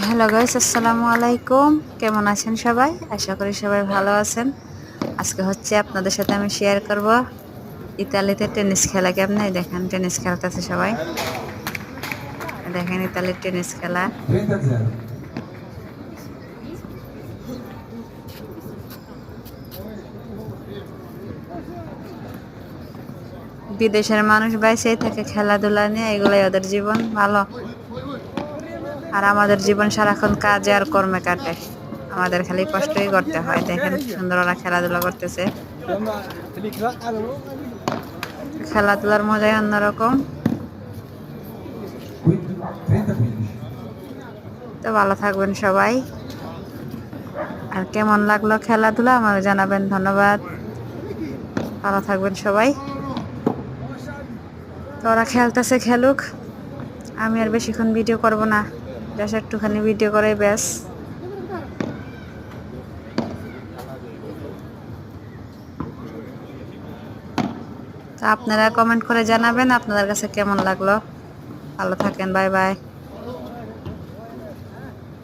Hello guys, আসসালামু আলাইকুম। কেমন আছেন সবাই? আশা করি সবাই ভালো আছেন। আজকে হচ্ছে আপনাদের সাথে আমি শেয়ার করব ইতালিতে টেনিস খেলা কেমনে। দেখেন টেনিস খেলতেছে সবাই, দেখেন ইতালির টেনিস খেলা। 30-0. বিদেশের মানুষ বাইসেই থাকে খেলাধুলা নিয়ে, এগুলাই ওদের জীবন। ভালো। আর আমাদের জীবন সারাক্ষণ কাজে আর কর্মে কাটে, আমাদের খালি কষ্টই করতে হয়। দেখেন সুন্দর ওরা খেলাধুলা করতেছে, খেলাধুলার মজাই অন্যরকম। 30-15. তো ভালো থাকবেন সবাই। আর কেমন লাগলো খেলাধুলা আমাকে জানাবেন। ধন্যবাদ। ভালো থাকবেন সবাই। তো ওরা খেলতেছে, খেলুক। আমি আর বেশিক্ষণ ভিডিও করব না, জাস্ট একটুখানি ভিডিও করে ব্যাস। তো আপনারা কমেন্ট করে জানাবেন আপনাদের কাছে কেমন লাগলো। ভালো থাকেন, বাই বাই।